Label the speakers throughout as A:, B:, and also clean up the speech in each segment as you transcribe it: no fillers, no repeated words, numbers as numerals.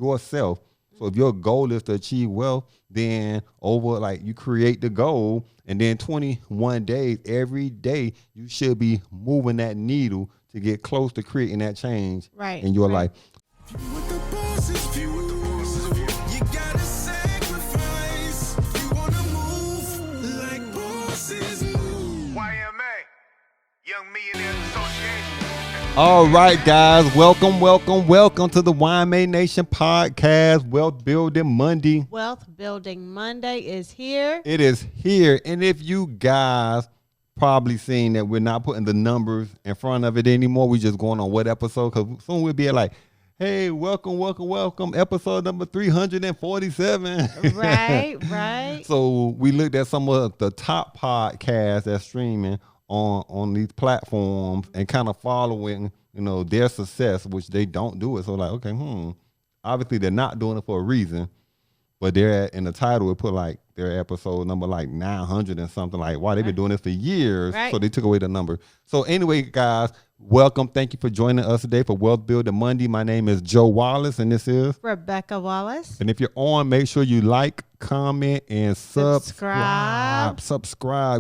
A: yourself. So if your goal is to achieve wealth, then you create the goal, and then 21 days, every day, you should be moving that needle to get close to creating that change in your life.
B: You gotta sacrifice. You wanna move like bosses move.
C: YMA, Young Millionaires Association.
A: All right, guys, welcome to the YMA Nation podcast, Wealth Building Monday.
D: Wealth Building Monday is here.
A: It is here, and if you guys probably seen that we're not putting the numbers in front of it anymore, we just going on what episode, because soon we'll be like, hey, welcome, episode number 347.
D: Right.
A: So we looked at some of the top podcasts that's streaming on these platforms and kind of following, their success, which they don't do it. So like, okay, obviously they're not doing it for a reason, but they're in the title, it put like their episode number like 900 and something, like, wow, they've been doing this for years.
D: Right.
A: So they took away the number. So anyway, guys, welcome. Thank you for joining us today for Wealth Building Monday. My name is Joe Wallace, and this is
D: Rebecca Wallace.
A: And if you're on, make sure you like, comment, and
D: Subscribe,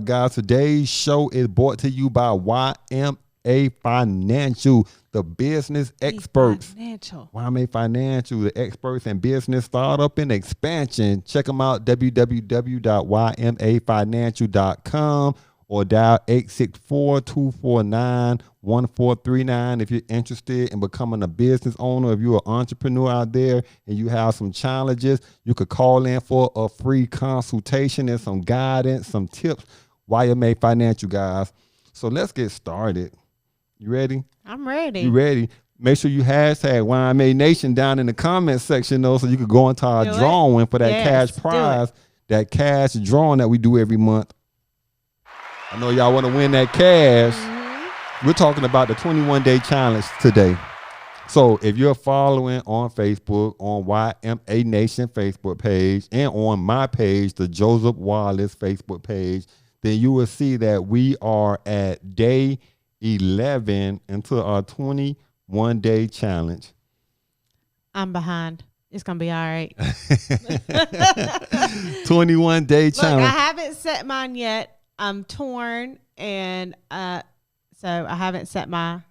A: guys. Today's show is brought to you by YMA Financial, the business experts. YMA Financial, the experts in business, startup, and expansion. Check them out, www.ymafinancial.com, or dial 864-249-1439 if you're interested in becoming a business owner. If you're an entrepreneur out there and you have some challenges, you could call in for a free consultation and some guidance, some tips. YMA Financial, guys. So let's get started. You ready?
D: I'm ready.
A: You ready? Make sure you hashtag YMA Nation down in the comment section, though, so you could go into our drawing for that cash prize, that cash drawing that we do every month. I know y'all want to win that cash. We're talking about the 21-day challenge today. So if you're following on Facebook, on YMA Nation Facebook page, and on my page, the Joseph Wallace Facebook page, then you will see that we are at day 11 into our 21-day challenge.
D: I'm behind. It's going to be all right.
A: 21-day challenge.
D: Look, I haven't set mine yet. I'm torn, and so I haven't set my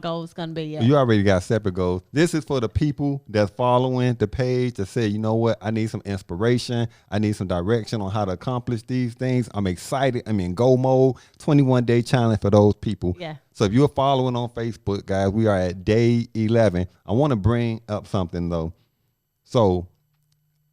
D: goal is going to be yet.
A: You already got separate goals. This is for the people that's following the page that say, you know what, I need some inspiration. I need some direction on how to accomplish these things. I'm excited. I'm in go mode. 21-day challenge for those people.
D: Yeah.
A: So if you're following on Facebook, guys, we are at day 11. I want to bring up something, though. So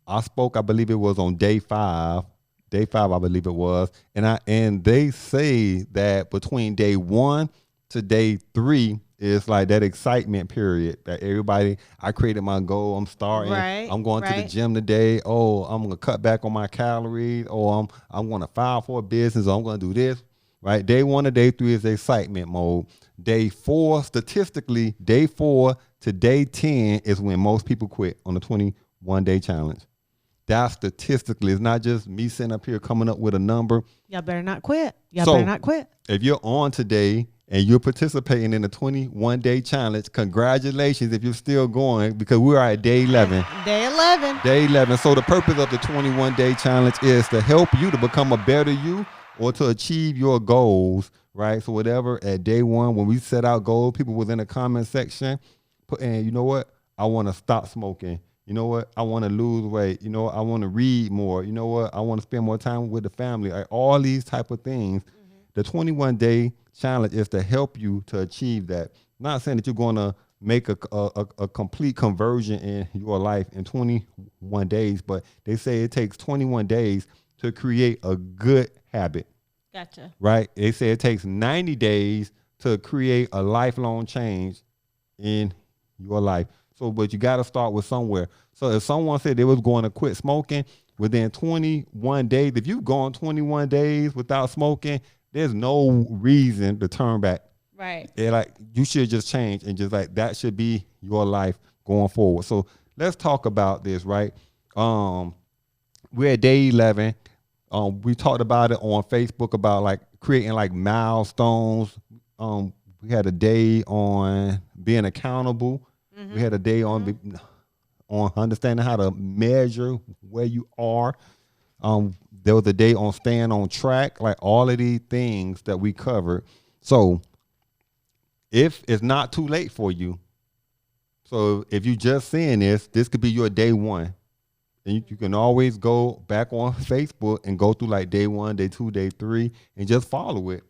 A: I spoke, I believe it was on day 5. Day 5, I believe it was. And they say that between day 1 to day 3 is like that excitement period that everybody, I created my goal. I'm starting.
D: Right,
A: I'm going to the gym today. Oh, I'm going to cut back on my calories. Or I'm going to file for a business. Or I'm going to do this. Right. Day 1 to day 3 is the excitement mode. Day 4, statistically, day 4 to day 10 is when most people quit on the 21-day challenge. That statistically, it's not just me sitting up here coming up with a number.
D: Y'all better not quit. Better not quit.
A: If you're on today and you're participating in the 21-day challenge, congratulations if you're still going, because we are at day 11.
D: Day 11.
A: Day 11. So the purpose of the 21-day challenge is to help you to become a better you or to achieve your goals, right? So whatever, at day 1, when we set out goals, people within the comment section put in, you know what, I want to stop smoking. You know what? I want to lose weight. You know what? I want to read more. You know what? I want to spend more time with the family. Like all these type of things. The 21-day challenge is to help you to achieve that. Not saying that you're going to make a complete conversion in your life in 21 days, but they say it takes 21 days to create a good habit.
D: Gotcha. Right?
A: They say it takes 90 days to create a lifelong change in your life. So, but you got to start with somewhere. So if someone said they was going to quit smoking within 21 days, if you've gone 21 days without smoking, there's no reason to turn back.
D: Right.
A: Like you should just change and just like that should be your life going forward. So let's talk about this, right? We're at day 11. We talked about it on Facebook about like creating like milestones. We had a day on being accountable. We had a day on on understanding how to measure where you are. There was a day on staying on track, like all of these things that we covered. So if it's not too late for you, so if you just seeing this could be your day one. And you can always go back on Facebook and go through like day 1, day 2, day 3, and just follow it.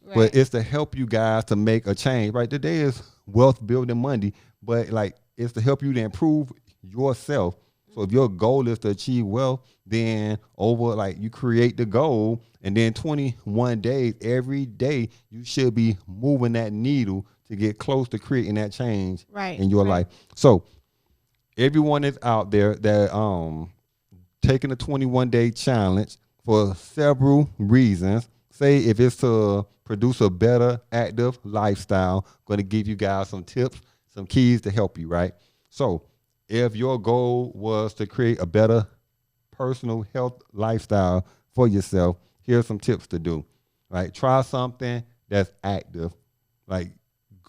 D: Right.
A: But it's to help you guys to make a change. Right? Today is Wealth Building Monday, but like it's to help you to improve yourself. So if your goal is to achieve wealth, then over like you create the goal, and then 21 days, every day you should be moving that needle to get close to creating that change in your life. So everyone is out there that taking a 21-day challenge for several reasons. Say if it's to produce a better active lifestyle, going to give you guys some tips, some keys to help you, right? So if your goal was to create a better personal health lifestyle for yourself, here's some tips to do, right? Try something that's active, like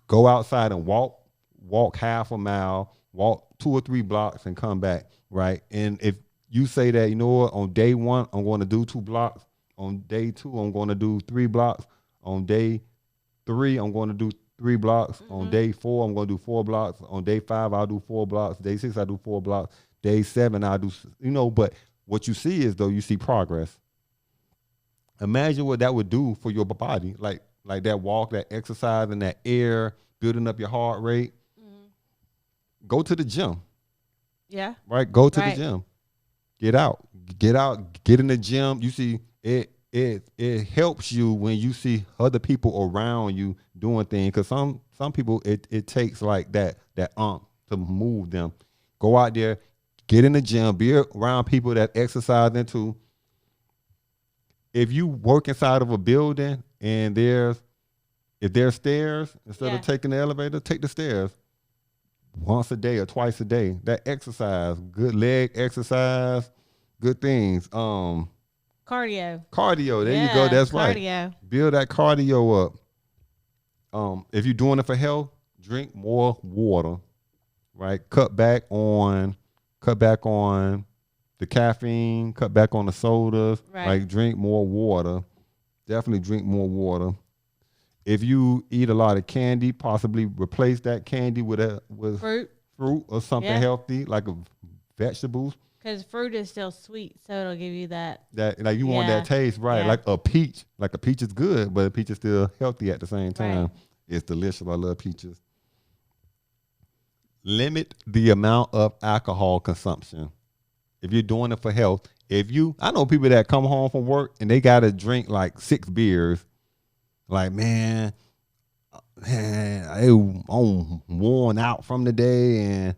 A: go outside and walk half a mile, walk 2 or 3 blocks and come back, right? And if you say that, you know what, on day 1, I'm going to do 2 blocks. On day 2, I'm going to do 3 blocks. On day 3, I'm going to do 3 blocks. On day 4, I'm going to do 4 blocks. On day 5, I'll do 4 blocks. Day 6, I'll do 4 blocks. Day 7, I'll do, but what you see is, though, you see progress. Imagine what that would do for your body, like that walk, that exercise, and that air, building up your heart rate. Go to the gym.
D: Yeah.
A: Right? Go to the gym. Get out, get in the gym. You see, it helps you when you see other people around you doing things. Because some people, it takes like that to move them. Go out there, get in the gym, be around people that exercising too. If you work inside of a building and if there's stairs, instead of taking the elevator, take the stairs. Once a day or twice a day. That exercise, good leg exercise, good things. Cardio. There you go. That's
D: cardio.
A: Right. Build that cardio up. If you're doing it for health, drink more water. Right. Cut back on the caffeine. Cut back on the sodas.
D: Right.
A: Like drink more water. Definitely drink more water. If you eat a lot of candy, possibly replace that candy with fruit or something healthy, like vegetables.
D: Because fruit is still sweet, so it'll give you that.
A: Like you want that taste, right?
D: Yeah.
A: Like a peach. Like a peach is good, but a peach is still healthy at the same time.
D: Right.
A: It's delicious. I love peaches. Limit the amount of alcohol consumption. If you're doing it for health, I know people that come home from work and they got to drink like 6 beers. Like, man, I'm worn out from the day and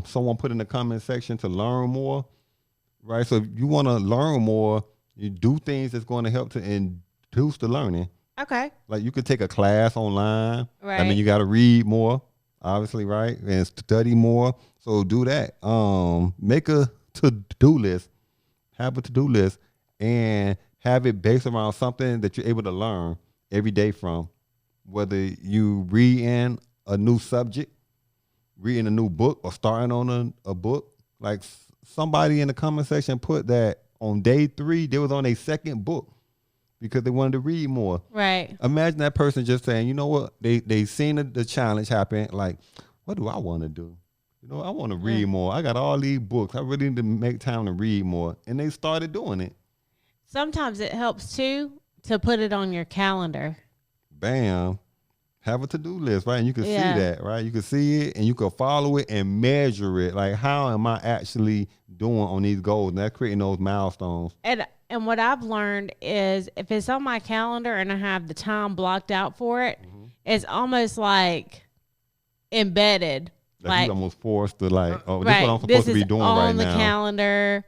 A: someone put in the comment section to learn more, right? So if you want to learn more, you do things that's going to help to induce the learning.
D: Okay.
A: Like you could take a class online.
D: Right.
A: I mean, you got to read more, obviously, right? And study more. So do that. Make a to-do list. Have a to-do list and have it based around something that you're able to learn every day from. Whether you read in a new subject, reading a new book, or starting on a book. Like somebody in the comment section put that on day 3, they was on a second book because they wanted to read more.
D: Right.
A: Imagine that person just saying, you know what? They seen the challenge happen. Like, what do I want to do? I want to read more. I got all these books. I really need to make time to read more. And they started doing it.
D: Sometimes it helps too to put it on your calendar.
A: Bam. Have a to-do list, right? And you can see
D: Yeah.
A: that, right? You can see it and you can follow it and measure it. Like, how am I actually doing on these goals? And that's creating those milestones.
D: And what I've learned is if it's on my calendar and I have the time blocked out for it, it's almost like embedded.
A: Like you almost forced to like, oh, this
D: right,
A: is what I'm supposed to be doing right now.
D: on the calendar.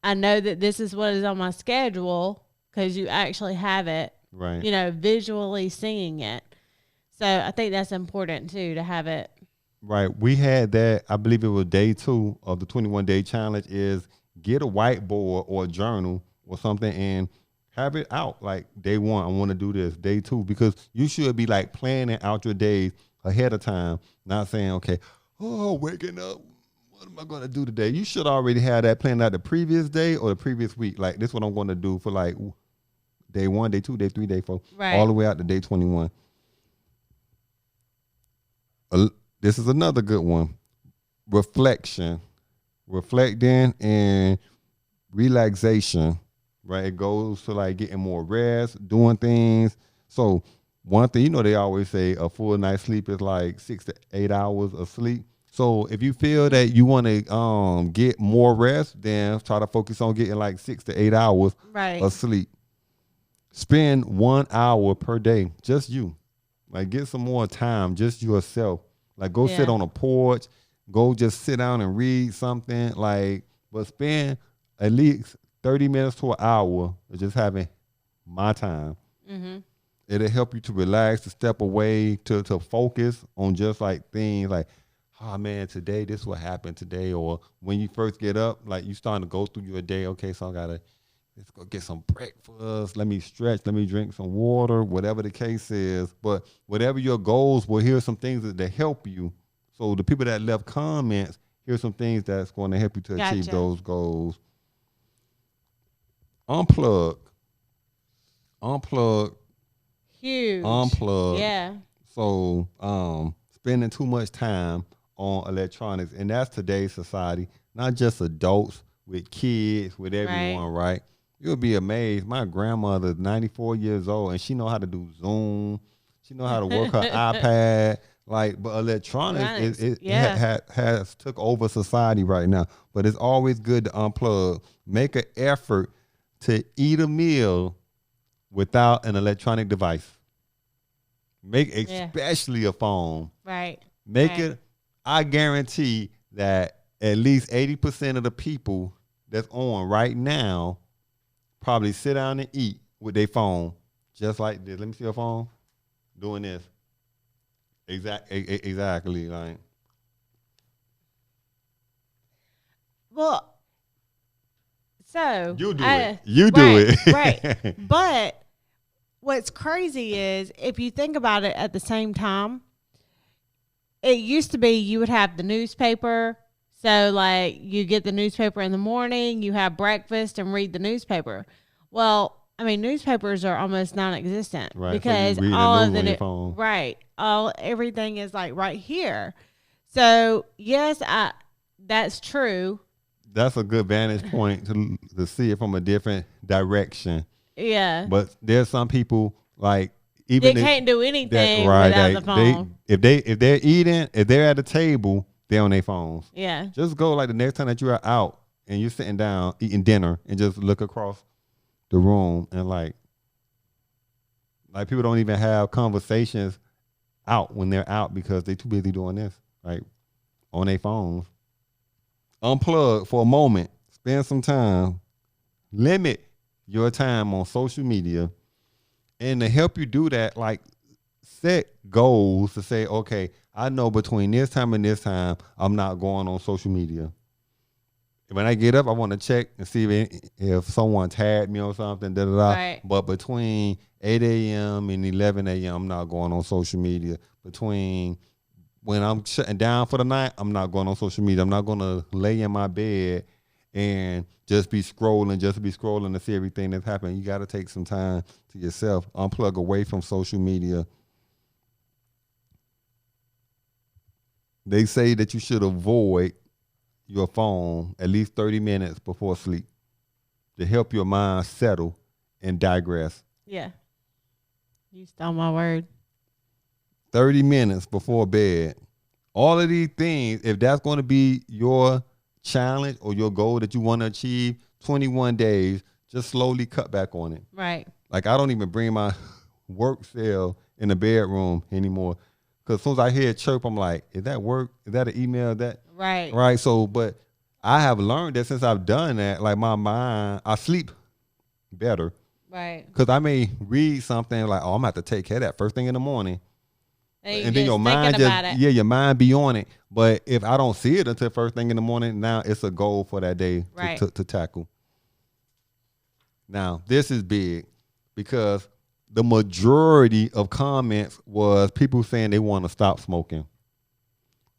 D: I know that this is what is on my schedule because you actually have it,
A: right?
D: Visually seeing it. So I think that's important too to have it.
A: Right. We had that. I believe it was day 2 of the 21-day challenge. Is get a whiteboard or a journal or something and have it out. Like day 1, I want to do this. Day 2, because you should be like planning out your days ahead of time. Not saying, okay, waking up, what am I going to do today? You should already have that planned out the previous day or the previous week. Like, this is what I'm going to do for like day 1, day 2, day 3, day 4, all the way out to day 21. This is another good one. Reflection. Reflecting and relaxation, right? It goes to like getting more rest, doing things. So one thing, they always say a full night's sleep is like 6 to 8 hours of sleep. So if you feel that you want to get more rest, then try to focus on getting like 6 to 8 hours of sleep. Spend 1 hour per day, just you. Like, get some more time, just yourself. Like, go sit on a porch, go just sit down and read something. Like, but spend at least 30 minutes to an hour of just having my time. Mm-hmm. It'll help you to relax, to step away, to focus on just like things like, oh man, today this what happened today. Or when you first get up, like you starting to go through your day. Okay, so let's go get some breakfast. Let me stretch. Let me drink some water, whatever the case is. But whatever your goals, well, here's some things that help you. So the people that left comments, here's some things that's going to help you to achieve those goals. Unplug.
D: Huge.
A: Unplug.
D: Yeah.
A: So spending too much time on electronics, and that's today's society, not just adults, with kids, with everyone, right? You'll be amazed. My grandmother's 94 years old, and she know how to do Zoom. She know how to work her iPad. Like, but electronics has took over society right now. But it's always good to unplug. Make an effort to eat a meal without an electronic device. Make especially a phone.
D: Right.
A: Make it. I guarantee that at least 80% of the people that's on right now probably sit down and eat with their phone, just like this. Let me see your phone. Doing this. Exactly. Like.
D: Well, so
A: you do it. You do it.
D: Right. But what's crazy is if you think about it at the same time, it used to be you would have the newspaper. So, like, you get the newspaper in the morning, you have breakfast and read the newspaper. Well, I mean, newspapers are almost non-existent because
A: so
D: all of everything is like right here. So, yes, that's true.
A: That's a good vantage point to see it from a different direction.
D: Yeah.
A: But there's some people like even
D: they can't do anything without the phone.
A: If they're eating, if they're at the table, they're on their phones.
D: Yeah.
A: Just go like the next time that you are out and you're sitting down eating dinner and just look across the room and like people don't even have conversations out when they're out because they're too busy doing this, right? On their phones. Unplug for a moment. Spend some time. Limit your time on social media. And to help you do that, like, set goals to say, okay, I know between this time and this time, I'm not going on social media. When I get up, I want to check and see if someone tagged me or something,
D: Right.
A: But between 8 a.m. and 11 a.m., I'm not going on social media. Between when I'm shutting down for the night, I'm not going on social media. I'm not going to lay in my bed and just be scrolling to see everything that's happening. You got to take some time to yourself. Unplug away from social media. they say that you should avoid your phone at least 30 minutes before sleep to help your mind settle and digress.
D: Yeah. You stole my word.
A: 30 minutes before bed. All of these things, if that's going to be your challenge or your goal that you want to achieve, 21 days, just slowly cut back on it.
D: Right.
A: Like, I don't even bring my work cell in the bedroom anymore. Because as soon as I hear a chirp, I'm like, is that work? Is that an email?
D: Right.
A: Right. So, but I have learned that since I've done that, like my mind, I sleep better.
D: Right.
A: Because I may read something like, oh, I'm going to have to take care of that first thing in the morning.
D: And
A: then your mind your mind be on it. But if I don't see it until first thing in the morning, now it's a goal for that day to tackle. Now, this is big because the majority of comments was people saying they want to stop smoking.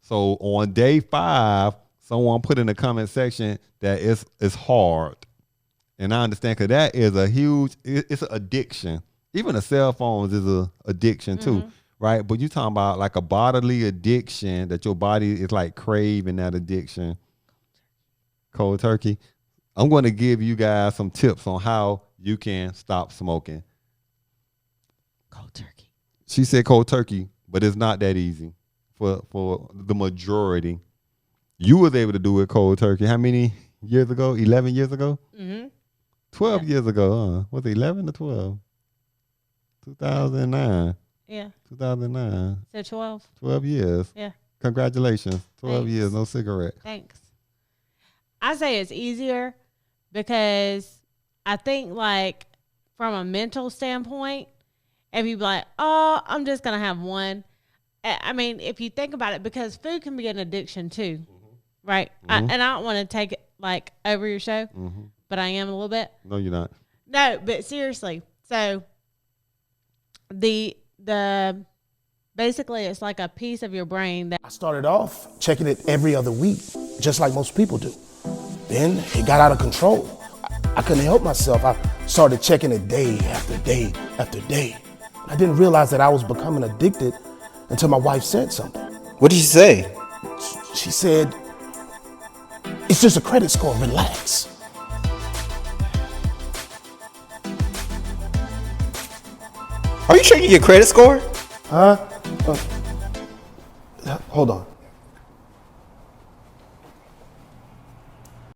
A: So on day 5, someone put in the comment section that it's hard. And I understand because that is a huge, it's an addiction. Even the cell phones is an addiction too, right? But you're talking about like a bodily addiction that your body is like craving that addiction. Cold turkey. I'm going to give you guys some tips on how you can stop smoking.
D: Cold turkey.
A: She said cold turkey, but it's not that easy for the majority. You was able to do it cold turkey. How many years ago? 11 years ago? 12 years ago, huh? Was it 11 or 12? 2009.
D: Yeah.
A: 2009.
D: So 12.
A: 12 years.
D: Yeah.
A: Congratulations. 12
D: Thanks.
A: years, no cigarette.
D: Thanks. I say it's easier because I think, like, from a mental standpoint, if you be like, oh, I'm just going to have one. I mean, if you think about it, because food can be an addiction too, right? And I don't want to take it, like, over your show, but I am a little bit.
A: No, you're not.
D: No, but seriously. So the basically it's like a piece of your brain that
E: I started off checking it every other week, just like most people do. Then it got out of control. I couldn't help myself. I started checking it day after day after day. I didn't realize that I was becoming addicted until my wife said something.
F: What did she say?
E: She said, it's just a credit score, relax.
F: Are you checking your credit score?
E: Hold on.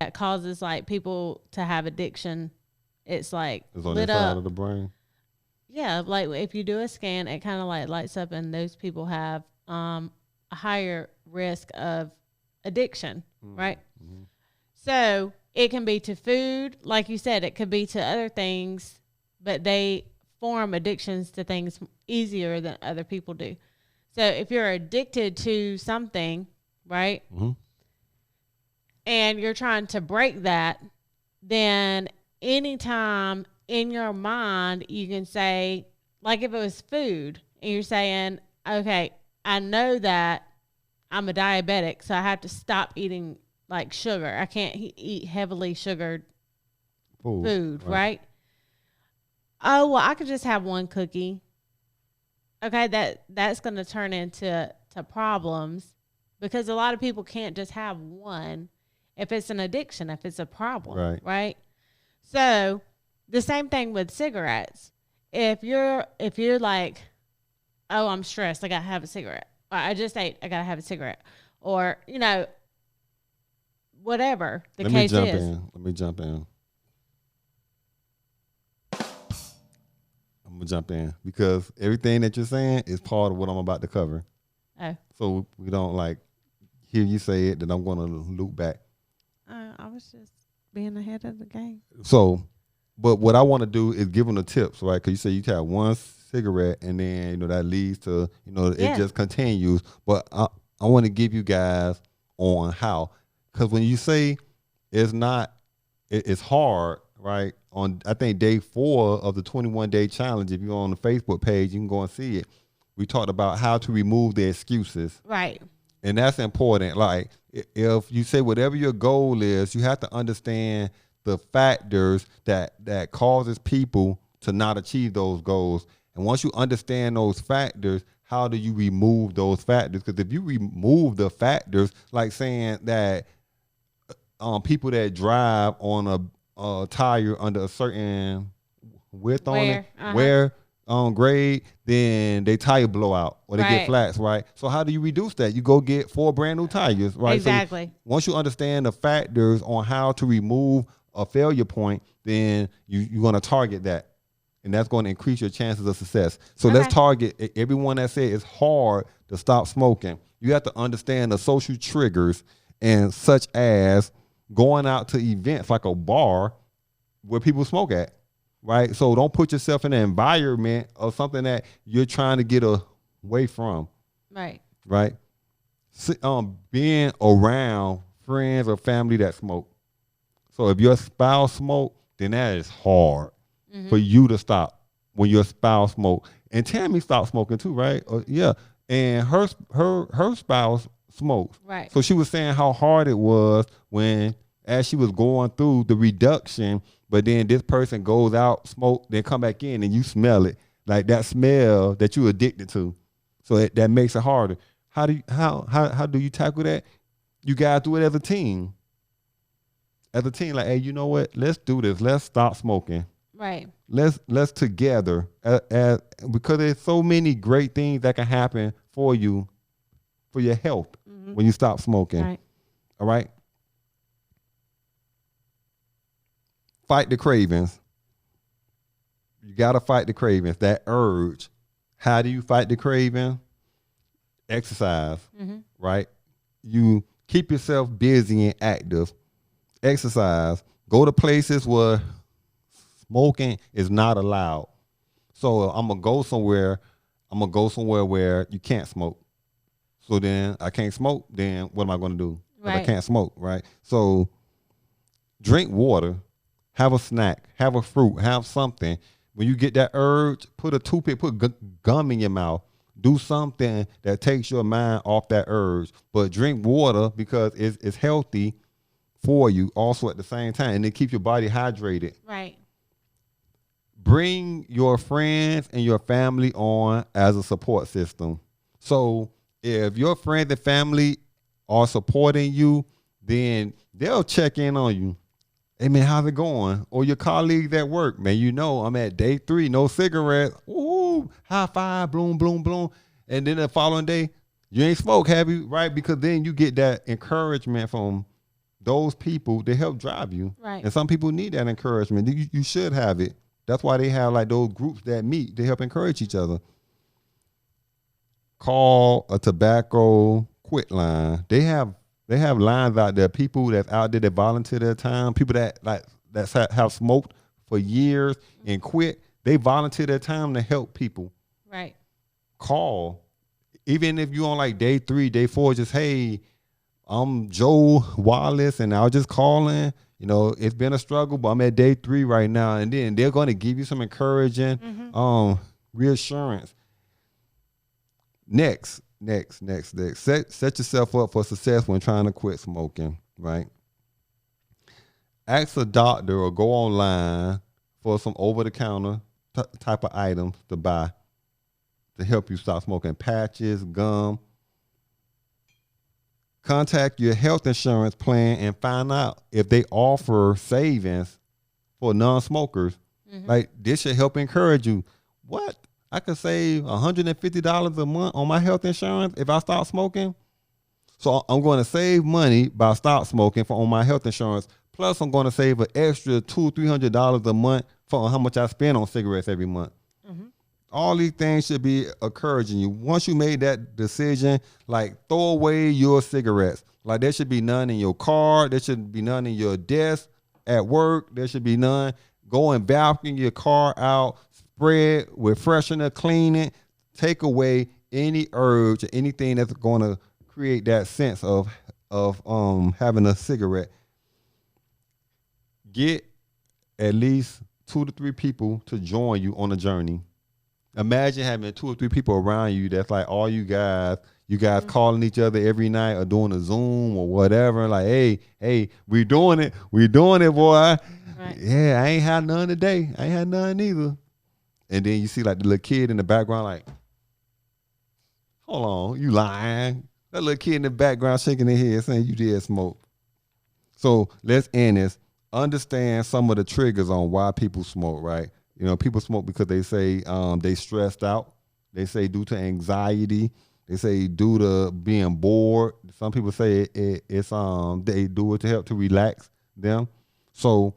D: that causes like people to have addiction. It's like
A: It's on
D: lit
A: the side
D: up.
A: of the brain.
D: Yeah, like if you do a scan, it kind of like lights up, and those people have a higher risk of addiction, right?
A: Mm-hmm.
D: So it can be to food, like you said, it could be to other things, but they form addictions to things easier than other people do. So if you're addicted to something, right,
A: Mm-hmm.
D: and you're trying to break that, then anytime in your mind you can say, like if it was food and you're saying, okay, I know that I'm a diabetic, so I have to stop eating like sugar. I can't eat heavily sugared food, right? Oh, well, I could just have one cookie. Okay, that's going to turn into problems, because a lot of people can't just have one if it's an addiction, if it's a problem, right? So the same thing with cigarettes. If you're like, oh, I'm stressed, I got to have a cigarette. Or I just ate, I got to have a cigarette. Or, you know, whatever the case is.
A: Let me jump in. I'm going to jump in because everything that you're saying is part of what I'm about to cover.
D: Oh.
A: So we don't like hear you say it, then I'm going to loop back.
D: I was just being ahead of the game.
A: So, but what I want to do is give them the tips, right? Because you say you have one cigarette and then, you know, that leads to, you know, it just continues. But I want to give you guys on how. Because when you say it's hard, right? On, I think, day 4 of the 21-day challenge, if you're on the Facebook page, you can go and see it. We talked about how to remove the excuses.
D: Right.
A: And that's important. Like, if you say whatever your goal is, you have to understand the factors that causes people to not achieve those goals. And once you understand those factors, how do you remove those factors? Because if you remove the factors, like saying that people that drive on a tire under a certain width on it, wear grade, then they tire blow out or they get flats, right? So how do you reduce that? You go get 4 brand new tires, right?
D: Exactly.
A: So once you understand the factors on how to remove a failure point, then you're going to target that. And that's going to increase your chances of success. So let's target everyone that said it's hard to stop smoking. You have to understand the social triggers, and such as going out to events like a bar where people smoke at, right? So don't put yourself in an environment of something that you're trying to get away from.
D: Right.
A: Right. Being around friends or family that smoke. So if your spouse smoke, then that is hard for you to stop when your spouse smoke. And Tammy stopped smoking too, right? Yeah. And her spouse smokes.
D: Right.
A: So she was saying how hard it was as she was going through the reduction, but then this person goes out, smoke, then come back in and you smell it. Like that smell that you're addicted to. So that makes it harder. How do you tackle that? You gotta do it as a team. As a team, like, hey, you know what? Let's do this. Let's stop smoking.
D: Right.
A: Let's together, because there's so many great things that can happen for you, for your health when you stop smoking.
D: Right.
A: All right. Fight the cravings. You gotta fight the cravings. That urge. How do you fight the craving? Exercise. Right. You keep yourself busy and active. Exercise. Go to places where smoking is not allowed. So I'm gonna go somewhere where you can't smoke. So then I can't smoke. Then what am I gonna do?
D: Right.
A: I can't smoke. Right. So drink water. Have a snack. Have a fruit. Have something. When you get that urge, put a toothpick. Put gum in your mouth. Do something that takes your mind off that urge. But drink water because it's healthy for you also at the same time, and it keeps your body hydrated.
D: Right.
A: Bring your friends and your family on as a support system. So if your friends and family are supporting you, then they'll check in on you. Hey man, how's it going? Or your colleagues at work, man, you know I'm at day 3, no cigarettes. Ooh, high five, bloom, bloom, bloom. And then the following day, you ain't smoke, have you? Right? Because then you get that encouragement from those people to help drive you.
D: Right.
A: And some people need that encouragement. You should have it. That's why they have like those groups that meet to help encourage each other. Call a tobacco quit line. They have lines out there. People that's out there that volunteer their time. People that have smoked for years and quit. They volunteer their time to help people.
D: Right.
A: Call. Even if you on like day 3, day 4, just hey, I'm Joe Wallace, and I was just calling. You know, it's been a struggle, but I'm at day 3 right now. And then they're going to give you some encouraging reassurance. Next. Set yourself up for success when trying to quit smoking, right? Ask a doctor or go online for some over-the-counter type of items to buy to help you stop smoking. Patches, gum. Contact your health insurance plan and find out if they offer savings for non-smokers. Like, this should help encourage you. What? I could save $150 a month on my health insurance if I stop smoking. So I'm going to save money by stop smoking on my health insurance. Plus, I'm going to save an extra $200-300 a month for how much I spend on cigarettes every month. All these things should be encouraging you. Once you made that decision, like throw away your cigarettes. Like there should be none in your car. There should be none in your desk at work. There should be none. Go and vacuum your car out, spray it with freshener, clean it, take away any urge or anything that's going to create that sense of having a cigarette. Get at least 2 to 3 people to join you on a journey. Imagine having 2 or 3 people around you that's like all you guys calling each other every night or doing a Zoom or whatever. Like, hey, we doing it, boy. Right. Yeah, I ain't had none today. I ain't had none either. And then you see like the little kid in the background like, Hold on, you lying. That little kid in the background shaking their head saying you did smoke. So let's end this. Understand some of the triggers on why people smoke, right? You know, people smoke because they say they stressed out. They say due to anxiety. They say due to being bored. Some people say it's they do it to help to relax them. So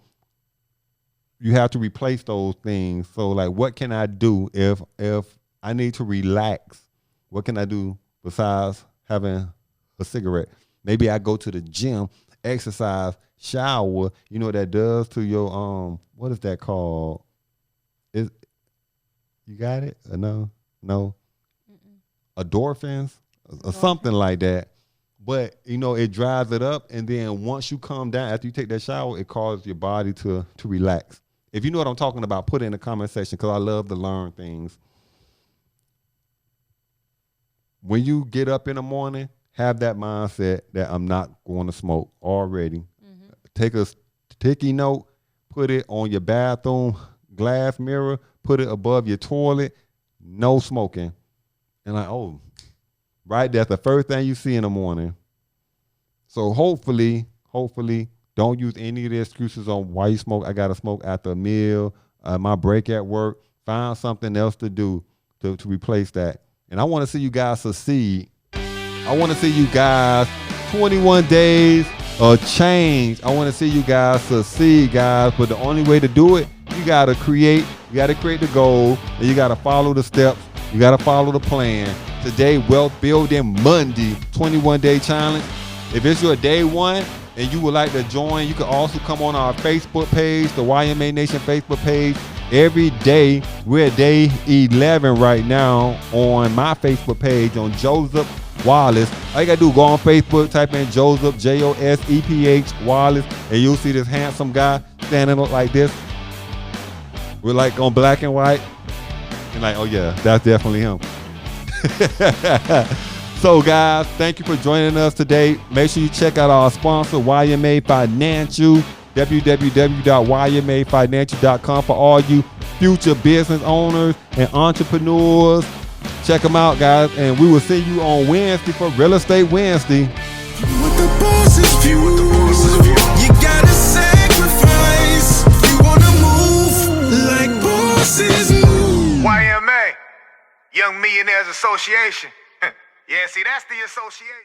A: you have to replace those things. So like, what can I do if I need to relax? What can I do besides having a cigarette? Maybe I go to the gym, exercise, shower. You know what that does to your what is that called? You got it? Or no? Endorphins or something like that. But you know, it drives it up, and then once you calm down after you take that shower, it causes your body to relax. If you know what I'm talking about, put it in the comment section because I love to learn things. When you get up in the morning, have that mindset that I'm not going to smoke already. Mm-hmm. Take a sticky note, put it on your bathroom glass mirror, put it above your toilet, no smoking. And like, oh, right, that's the first thing you see in the morning. So hopefully, don't use any of the excuses on why you smoke. I got to smoke after a meal, my break at work. Find something else to do to replace that. And I want to see you guys succeed. I want to see you guys 21 days of change. I want to see you guys succeed, guys. But the only way to do it, you got to create the goal, and you got to follow the steps. You got to follow the plan. Today, Wealth Building Monday, 21-day challenge. If it's your day one and you would like to join, you can also come on our Facebook page, the YMA Nation Facebook page. Every day, we're at day 11 right now on my Facebook page on Joseph Wallace. All you got to do, go on Facebook, type in Joseph, Joseph Wallace, and you'll see this handsome guy standing up like this. We're like on black and white. And like, oh yeah, that's definitely him. So guys, thank you for joining us today. Make sure you check out our sponsor, YMA Financial, www.ymafinancial.com for all you future business owners and entrepreneurs. Check them out, guys, and we will see you on Wednesday for Real Estate Wednesday.
B: With the boss's view, you gotta sacrifice. You wanna move like bosses move.
C: YMA, Young Millionaires Association. Yeah, see, that's the association.